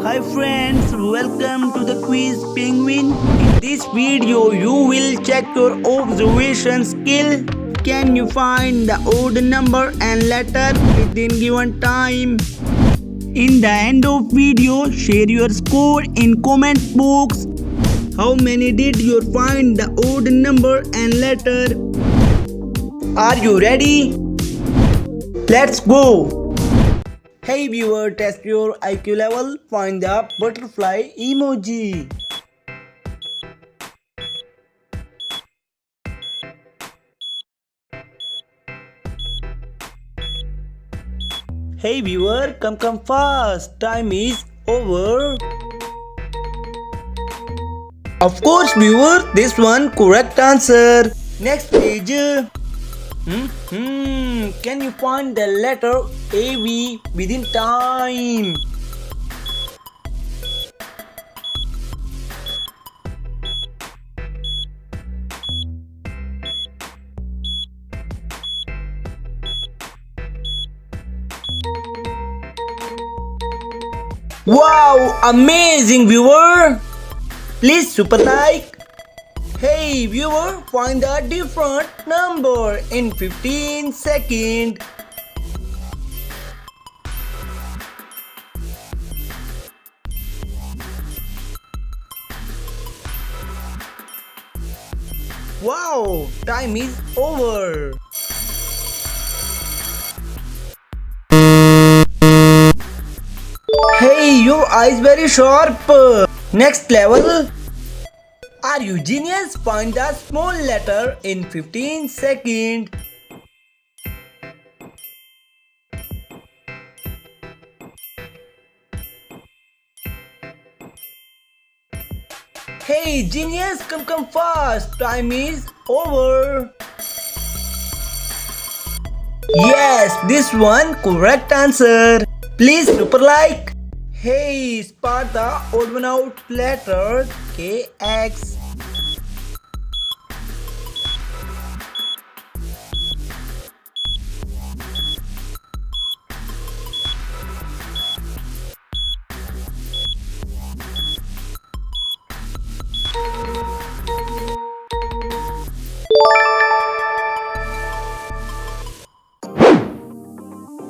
Hi friends, welcome to the quiz penguin. In this video you will check your observation skill. Can you find the odd number and letter within given time? In the end of video, share your score in comment box. How many did you find the odd number and letter? Are you ready? Let's go! Hey viewer, test your IQ level. Find the butterfly emoji. Hey viewer, come fast. Time is over. Of course viewer, this one correct answer. Next page. Can you find the letter AV within time? Wow, amazing viewer! Please super like. Hey viewer, find a different number in 15 seconds. Wow, time is over. Hey, your eyes very sharp. Next level. Are you genius? Find the small letter in 15 seconds. Hey genius, come fast. Time is over. Yes, this one correct answer. Please super like. Hey, spot the odd one out letter KX.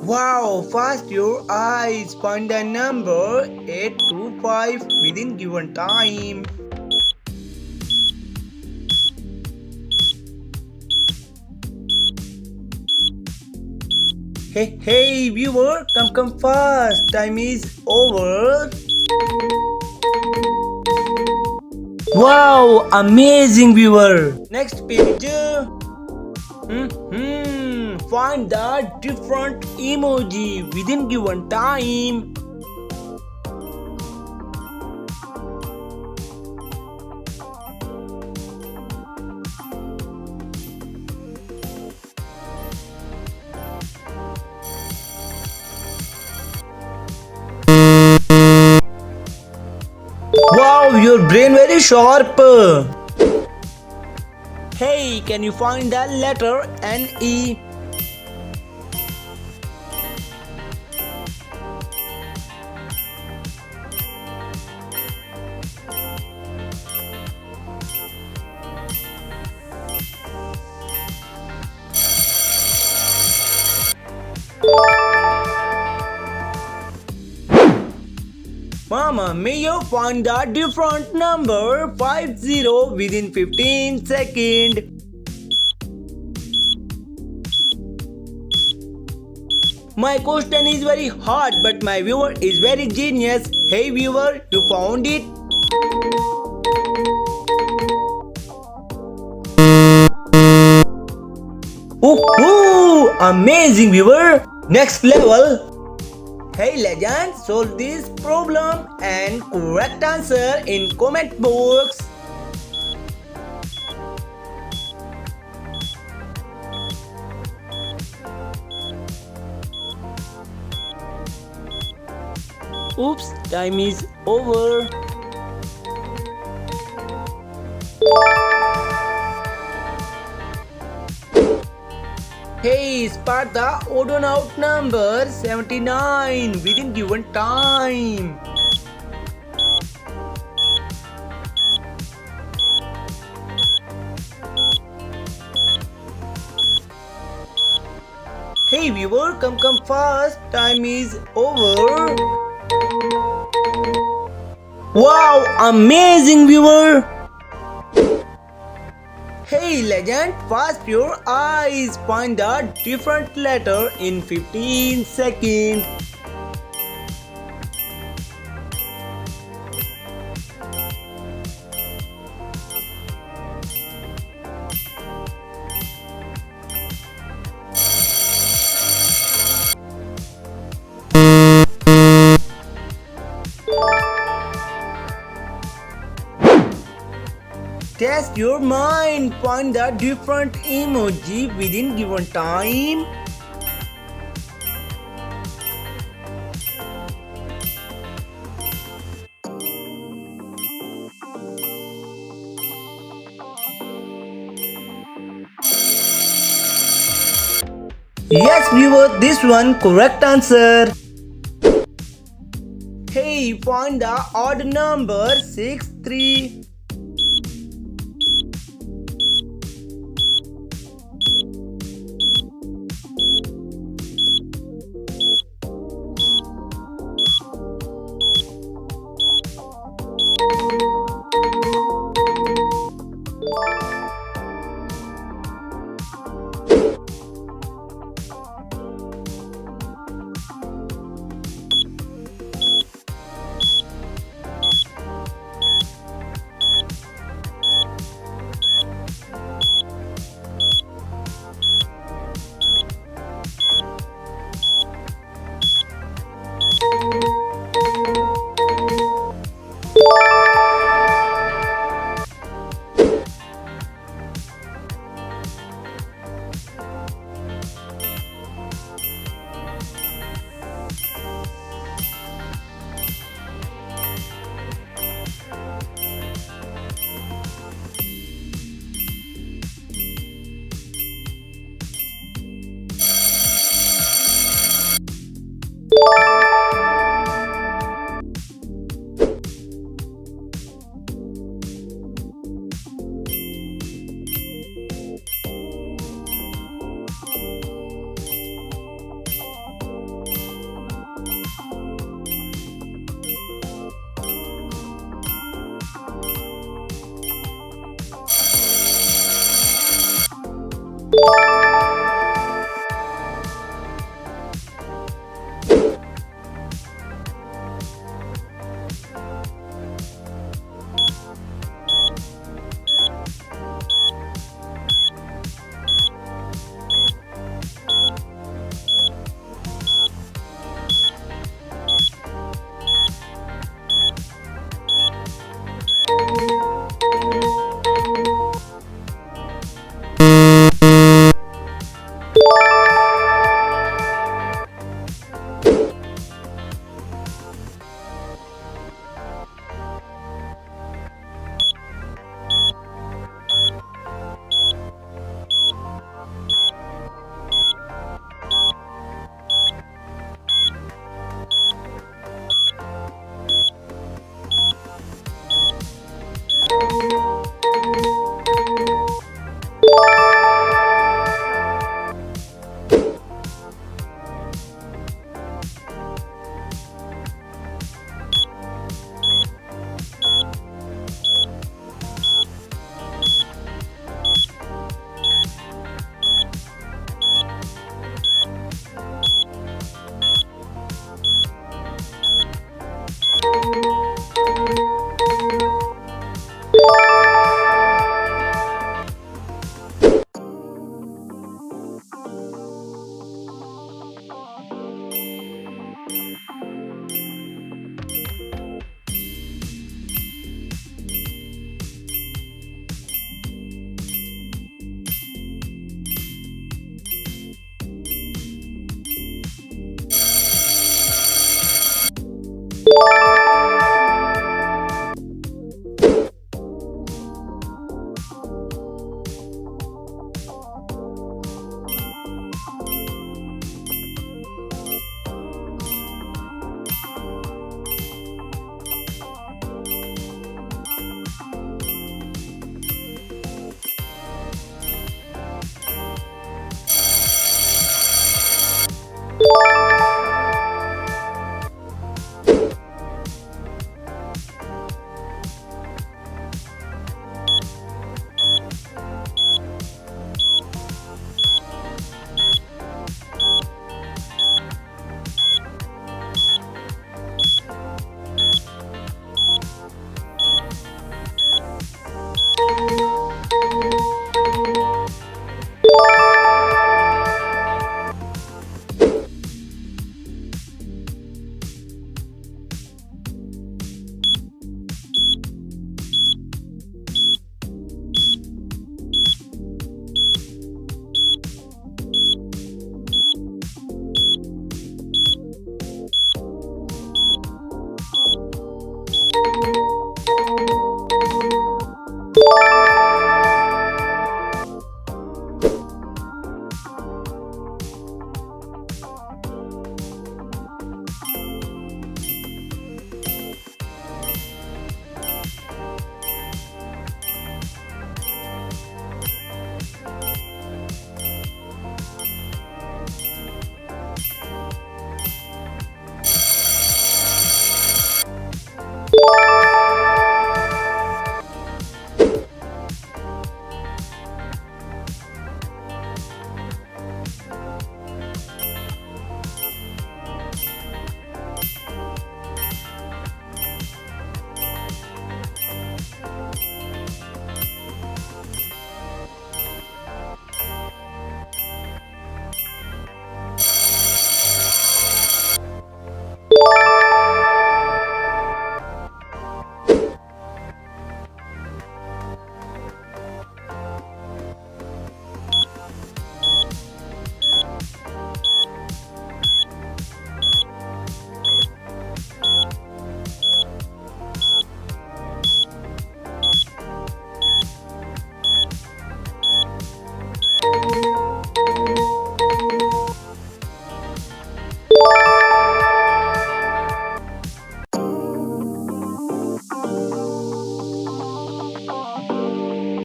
Wow, fast your eyes. Find the number 825 within given time. Hey viewer, come fast. Time is over. Wow, amazing viewer. Next page. Find the different emoji within given time. Wow, your brain very sharp. Hey, can you find the letter NE? Mama, may you find the different number 50 within 15 seconds. My question is very hard, but my viewer is very genius. Hey viewer, you found it? Ooh, amazing viewer. Next level. Hey legend, solve this problem and correct answer in comment box. Oops, time is over. Hey, spot the odd one out number 79 within given time. Hey viewer, come fast. Time is over. Wow, amazing viewer. Hey legend, fast your eyes. Find a different letter in 15 seconds. Test your mind. Find a different emoji within given time. Yes viewer, this one correct answer. Hey, find the odd number 6, 3.